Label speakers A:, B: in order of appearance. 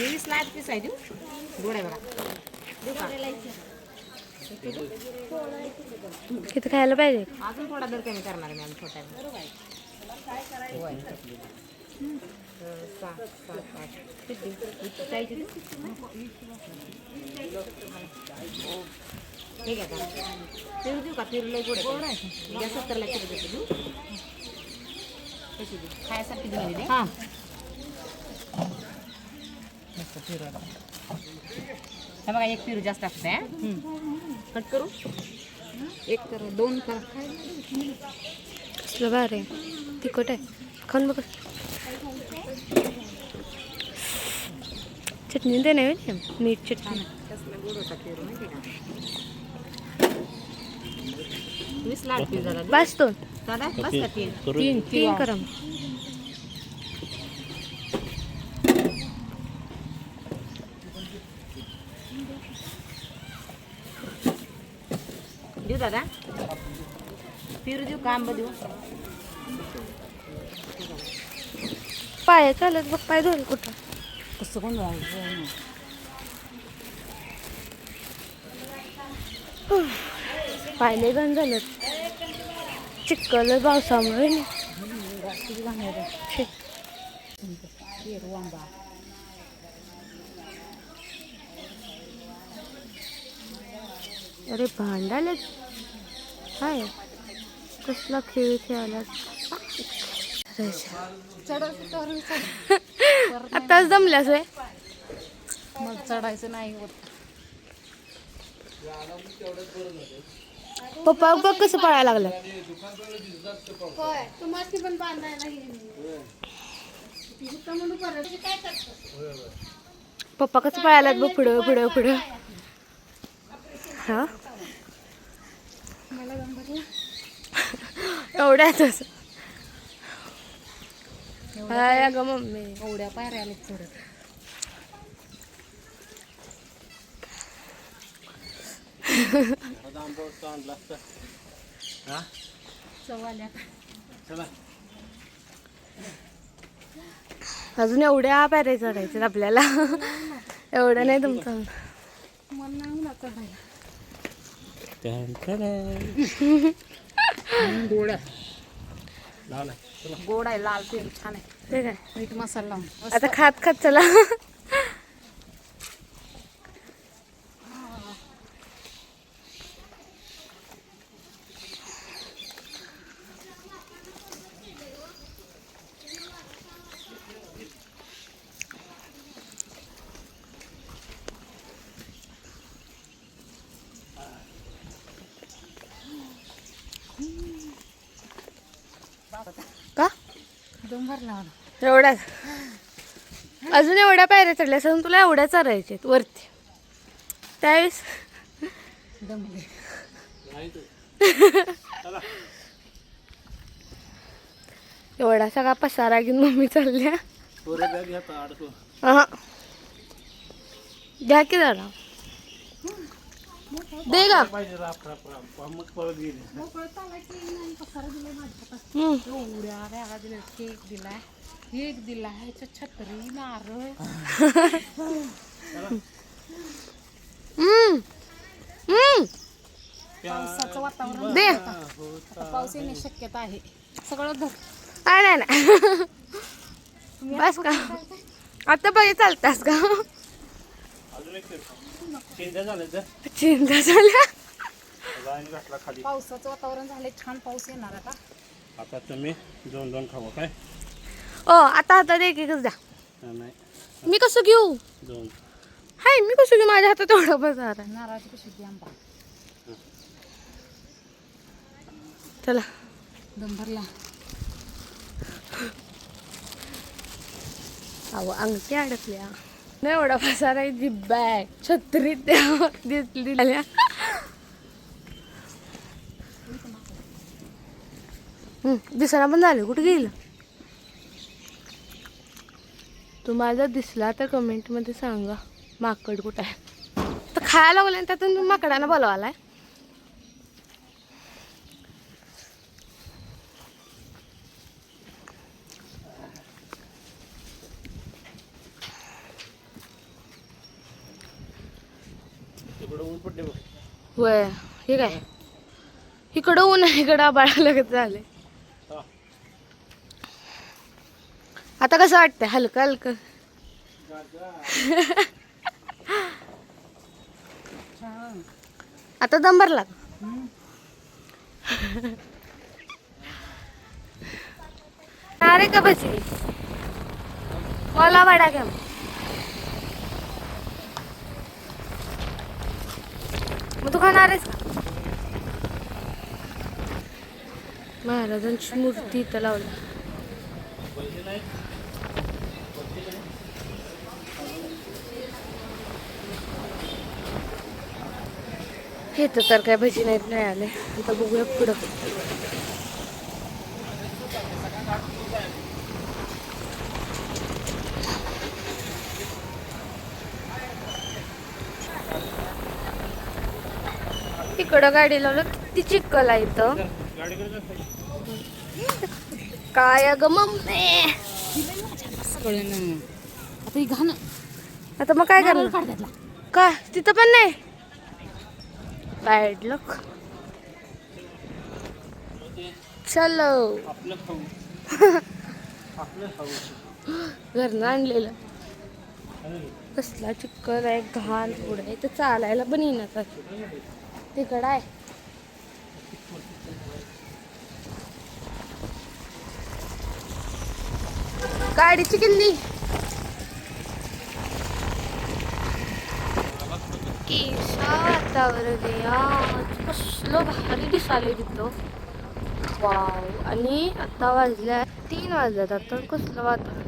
A: 20 ला पीस आहे देऊ गोड आहे बघा देऊ का
B: किती खायला पाहिजे
A: अजून थोडा दर कमी करणार आहे मॅम छोटा बरोबर आहे ठीक आहे का पेरू देऊ का पेरू लई गोड आहे 70 ला किलो देतो देऊ कशी देऊ खायसाठी दिली नाही हां मस्त पेरू हे बघा एक पेरू जास्त असते कट करू एक कर दोन कर
B: कसलं भारी आहे तिखट आहे खाऊन बघ चटणी दे नाही मीठ चटणी
A: कसलं गोड होता पेरू माहिती का 20 ला पीस झाला
B: बस दोन
A: दादा बस का तीन
B: तीन करा
A: देऊ दादा पेरू देऊ का आंबा देऊ
B: पाय चालत बघ पाय धुवून कुठं
A: कसं कोण
B: पाय लय घाण झालं चिखल पावसामुळे अरे भांडायला काय कसला खेळ खेळायला आताच जमल्यास वे
A: मग चढायचं नाही होत
B: पप्पा बघ कसं पळायला लागलं पप्पा कसं पळायला बघ पुढं पुढं पुढं हा एवढ्याच हाय ग मम्मी
A: एवढ्या पायऱ्या आल्या चढत चवाल्या
B: अजून एवढ्या पायऱ्या चढायचं आपल्याला एवढं नाही तुमचं
A: मन नाही ना चढायला गोड आहे लाल पेरू छान आहे
B: ते काय
A: मीठ मसाला लावून
B: आता खात खात चला का
A: दम भरला
B: एवढ्याच अजून एवढ्या पायऱ्या चढल्या असं तुला एवढ्या चढायचे वरती त्यावेळेस
A: दमले
B: एवढा सगळा पसारा घेऊन मम्मी चालल्या घ्या की जरा दे गा
A: केक दिलाय केक दिलाय छत्री नारळ पावसाचं वातावरण
B: दे
A: पाऊस येण्याची शक्यता आहे सगळं धर
B: नाही नाही बस का आता बघे चालतास का चिंता झाल्या
A: पावसाचं वातावरण झालंय छान पाऊस येणार आता
C: आता तुम्ही दोन दोन खावा काय
B: ओ आता हातात एक एकच द्या
C: नाही
B: मी कसं घेऊ
C: दोन
B: हाय मी कसं घेऊ माझ्या हातात एवढं बजार आहे
A: नारळाची कशी ती आंबा
B: चला
A: दम भरला
B: अहो अंगठी अडकल्या नाही एवढा पसारा आहे जी बॅग छत्री त्या दिसली दिसायला पण झालं कुठे गेलं तुम्हाला जर दिसला तर कमेंटमध्ये सांगा माकड कुठं आहे तर खायला लागलं त्यातून तुम्ही माकडांना बोलवालाय
C: थोडं ऊन पडले बघ.
B: वय हे काय इकडं ऊन आहे इकडं आबाळा लगत झाले.
C: हा.
B: आता कसं वाटतंय हलकं हलकं. आता दम भरला का? अरे का भजी मला वडा घ्या. मग तू खाणार आहेस का? महाराजांची मूर्ती इथं लावली. इथं तर काय भजी नाहीत नाही आले. आता बघूया पुढं. इकडं गाडी लावलं किती चिखल आहे इथं. काय ग मम्मी
A: सगळं आता ही घाण
B: आता मग काय करणार?
A: काढ त्यातला.
B: का तिथं पण नाही. बॅड लक. चलो
C: आपलं खाऊ. आपलं खाऊ.
B: घरनं आणलेलं. कसला चिखल आहे घाण पुढे आहे. इथं चालायला पण येणार तिकडं आहे. गाडीची किल्ली केशा वातावरण आहे आज. कसलं भारी दिसाले तिथं. वाव. आणि आता वाजल्या 3 वाजल्यात. आता कसलं वातावरण